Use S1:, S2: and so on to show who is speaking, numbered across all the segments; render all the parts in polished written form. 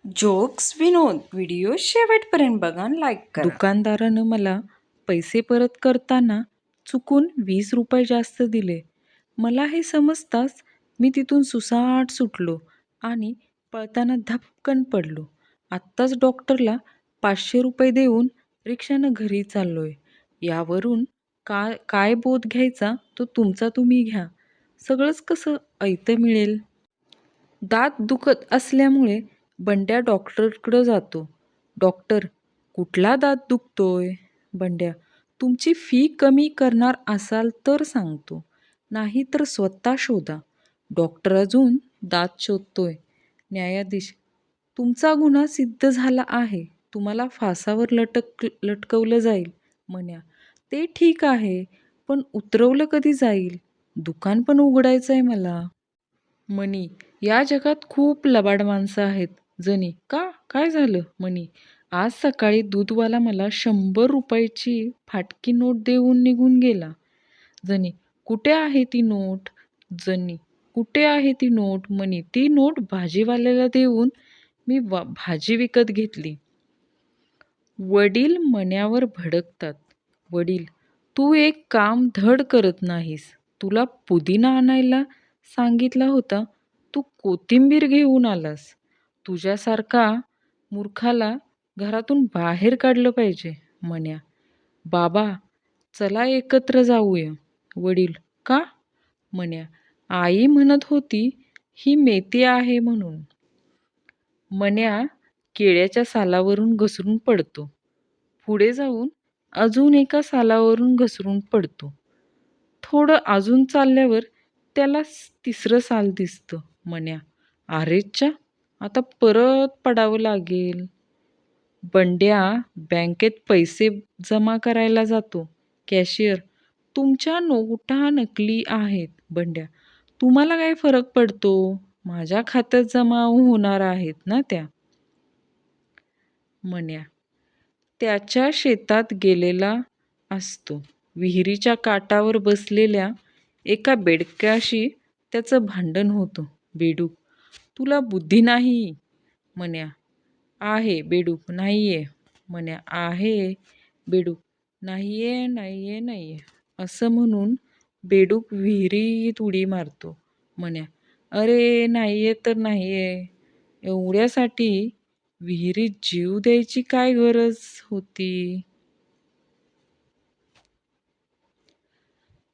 S1: Jokes विनोद video शेवटपर्यंत बघा आणि लाईक करा.
S2: दुकानदारानं मला पैसे परत करताना चुकून 20 रुपये जास्त दिले. मला हे समजताच मी तिथून सुसाट सुटलो आणि पळताना धपकन पडलो. आत्ताच डॉक्टरला 500 रुपये देऊन रिक्षानं घरी चाललोय. यावरून काय काय बोध घ्यायचा तो तुमचा तुम्ही घ्या. सगळंच कसं ऐतं मिळेल. दात दुखत असल्यामुळे बंड्या डॉक्टरकडं जातो. डॉक्टर, कुठला दात दुखतोय? बंड्या, तुमची फी कमी करणार असाल तर सांगतो, नाही तर स्वतः शोधा. डॉक्टर अजून दात शोधतोय. न्यायाधीश, तुमचा गुन्हा सिद्ध झाला आहे. तुम्हाला फासावर लटकवलं जाईल. म्हण्या, ते ठीक आहे, पण उतरवलं कधी जाईल? दुकान पण उघडायचं आहे मला. मनी, या जगात खूप लबाड माणसं आहेत. जनी, का? काय झालं? मनी, आज सकाळी दूधवाला मला 100 रुपयाची फाटकी नोट देऊन निघून गेला. जनी, कुठे आहे ती नोट? जनी, कुठे आहे ती नोट? मनी, ती नोट भाजीवाल्याला देऊन मी भाजी विकत घेतली. वडील मण्यावर भडकतात. वडील, तू एक काम धड करत नाहीस. तुला पुदिना आणायला सांगितला होता, तू कोथिंबीर घेऊन आलास. तुझ्यासारखा मूर्खाला घरातून बाहेर काढलं पाहिजे. मण्या, बाबा, चला एकत्र जाऊया. वडील, का? मण्या, आई म्हणत होती ही मेथी आहे म्हणून. मण्या केळ्याच्या सालावरून घसरून पडतो. पुढे जाऊन अजून एका सालावरून घसरून पडतो. थोडं अजून चालल्यावर त्याला तिसरं साल दिसतं. मण्या, अरेच्चा, आता परत पडावं लागेल. बंड्या बँकेत पैसे जमा करायला जातो. कॅशियर, तुमच्या नोटा नकली आहेत. बंड्या, तुम्हाला काय फरक पडतो? माझ्या खात्यात जमा होणार आहेत ना त्या. मण्या, त्याच्या शेतात गेलेला असतो. विहिरीच्या काठावर बसलेल्या एका बेडक्याशी त्याचं भांडण होतं. बेडूक, तुला बुद्धी नाही? मण्या, आहे. बेडूक, नाहीये. मण्या, आहे. बेडूक, नाहीये नाहीये नाहीये असं म्हणून बेडूक विहिरीत उडी मारतो. मण्या, अरे नाहीये तर नाहीये. एवढ्यासाठी विहिरीत जीव द्यायची काय गरज होती?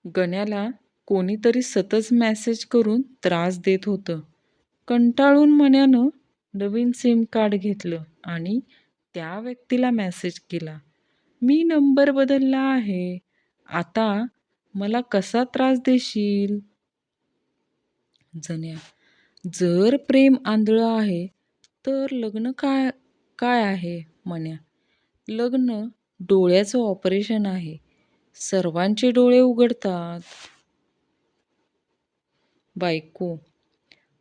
S2: गण्याला कोणीतरी सतत मेसेज करून त्रास देत होतं. कंटाळून मण्यानं नवीन सिम कार्ड घेतलं आणि त्या व्यक्तीला मेसेज केला, मी नंबर बदलला आहे. आता मला कसा त्रास देशील? जण्या, जर प्रेम आंधळं आहे तर लग्न काय काय आहे? मण्या, लग्न डोळ्याचं ऑपरेशन आहे. सर्वांचे डोळे उघडतात. बायको,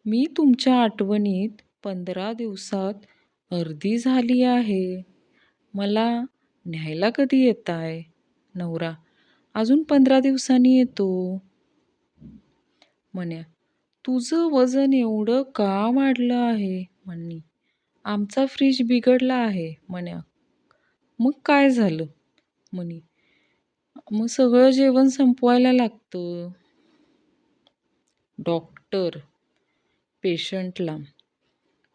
S2: मी तुमच्या आठवणीत 15 दिवसात अर्धी झाली आहे. मला न्यायला कधी येताय? नवरा, अजून 15 दिवसांनी येतो. म्हण्या, तुझं वजन एवढं का वाढलं आहे? म्हणी, आमचा फ्रीज बिघडला आहे. म्हण्या, मग काय झालं? म्हणी, मग सगळं जेवण संपवायला लागतं. डॉक्टर पेशंटला,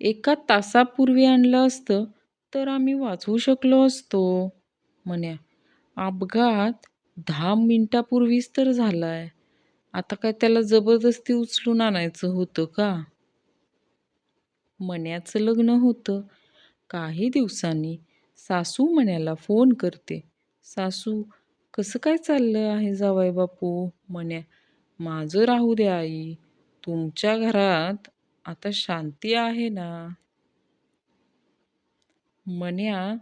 S2: 1 तासापूर्वी आणलं असतं तर आम्ही वाचवू शकलो असतो. म्हण्या, अपघात 10 मिनिटापूर्वीच तर झालाय. आता काय त्याला जबरदस्ती उचलून आणायचं होतं का? मण्याचं लग्न होतं. काही दिवसांनी सासू मण्याला फोन करते. सासू, कसं काय चाललं आहे जावई बापू? मण्या, माझं राहू द्या आई, तुमच्या घरात आता शांती आहे ना? मण्या,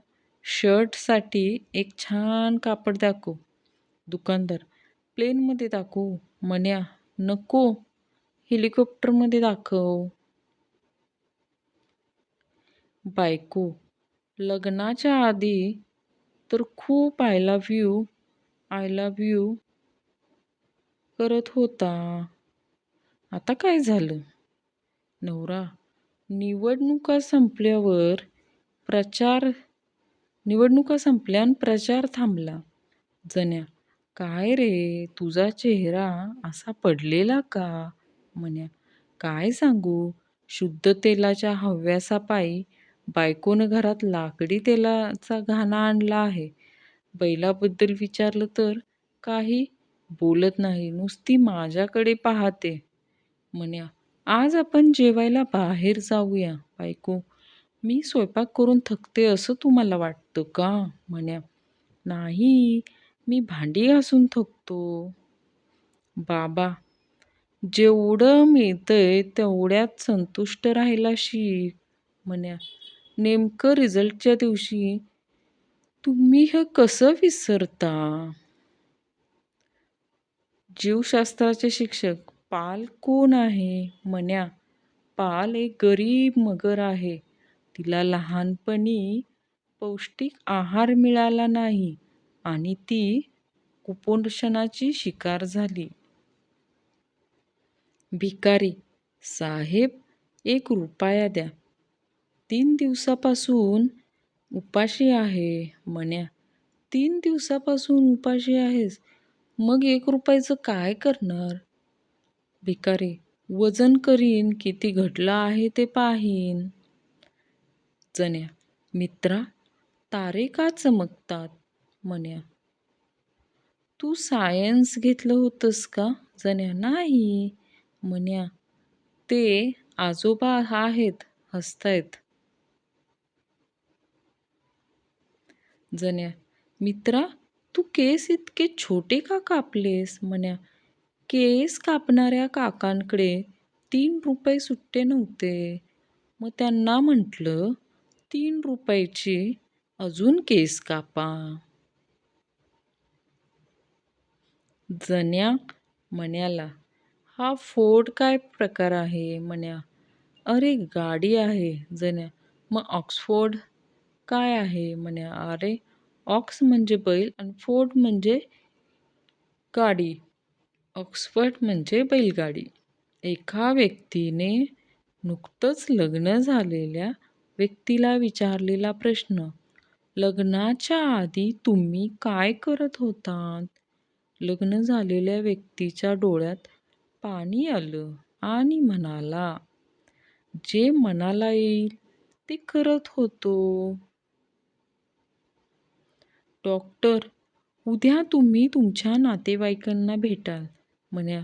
S2: शर्टसाठी एक छान कापड दाखव. दुकानदार, प्लेनमध्ये दाखवू? मण्या, नको, हेलिकॉप्टरमध्ये दाखव. बायको, लग्नाच्या आधी तर खूप आय लव्ह यू करत होता. आता काय झालं? नवरा, निवडणुका संपल्यावर प्रचार निवडणुका संपल्या आणि प्रचार थांबला. जण्या, काय रे तुझा चेहरा असा पडलेला का? म्हण्या, काय सांगू, शुद्ध तेलाच्या हव्यासापायी बायकोनं घरात लाकडी तेलाचा घाणा आणला आहे. बैलाबद्दल विचारलं तर काही बोलत नाही, नुसती माझ्याकडे पाहते. म्हण्या, आज आपण जेवायला बाहेर जाऊया. बायको, मी स्वयंपाक करून थकते असं तुम्हाला वाटतं का? म्हण्या, नाही, मी भांडी घासून थकतो. बाबा, जेवढं मिळतंय तेवढ्यात संतुष्ट राहायला शिक. म्हण्या, नेमकं रिझल्टच्या दिवशी तुम्ही हे कसं विसरता? जीवशास्त्राचे शिक्षक पाल कोण आहे? म्हण्या, पाल एक गरीब मगर आहे. तिला लहानपणी पौष्टिक आहार मिळाला नाही आणि ती कुपोषणाची शिकार झाली. भिकारी, साहेब, 1 रुपया द्या. 3 दिवसापासून उपाशी आहे. म्हण्या, 3 दिवसापासून उपाशी आहेस, मग 1 रुपयाचं काय करणार? भिकारी, वजन करीन, किती घटलं आहे ते पाहीन. जण्या, मित्रा, तारे का चमकतात? म्हण्या, तू सायन्स घेतलं होतंस का? जण्या, नाही. म्हण्या, ते आजोबा आहेत, हसतायत. जण्या, मित्रा, तू केस इतके छोटे का कापलेस? म्हण्या, केस कापणाऱ्या काकांकडे 3 रुपये सुट्टे नव्हते. मग त्यांना म्हटलं, 3 रुपयाची अजून केस कापा. जण्या म्हण्याला, हा फोर्ड काय प्रकार आहे? म्हण्या, अरे गाडी आहे. जण्या, मग ऑक्सफोर्ड काय आहे? म्हण्या, अरे ऑक्स म्हणजे बैल आणि फोर्ड म्हणजे गाडी, ऑक्सफर्ड म्हणजे बैलगाडी. एका व्यक्तीने नुकतंच लग्न झालेल्या व्यक्तीला विचारलेला प्रश्न, लग्नाच्या आधी तुम्ही काय करत होतात? लग्न झालेल्या व्यक्तीच्या डोळ्यात पाणी आलं आणि म्हणाला, जे मनाला येईल ते करत होतो. डॉक्टर, उद्या तुम्ही तुमच्या नातेवाईकांना भेटाल. म्हण्या,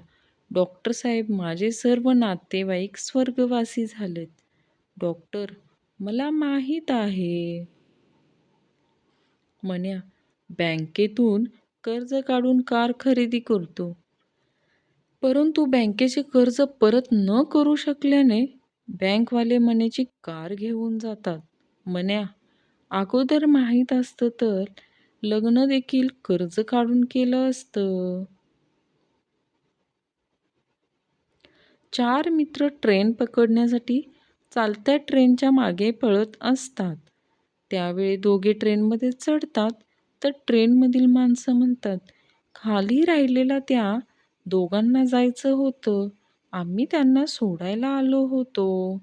S2: डॉक्टर साहेब, माझे सर्व नातेवाईक स्वर्गवासी झालेत. डॉक्टर, मला माहीत आहे. म्हण्या, बँकेतून कर्ज काढून कार खरेदी करतो, परंतु बँकेचे कर्ज परत न करू शकल्याने बँकवाले मण्याची कार घेऊन जातात. म्हण्या, अगोदर माहीत असतं तर लग्न देखील कर्ज काढून केलं असतं. 4 मित्र ट्रेन पकडण्यासाठी चालत्या ट्रेनच्या मागे पळत असतात. त्यावेळी दोघे ट्रेनमध्ये चढतात तर ट्रेनमधील माणसं म्हणतात, खाली राहिलेल्या त्या दोघांना जायचं होतं, आम्ही त्यांना सोडायला आलो होतो.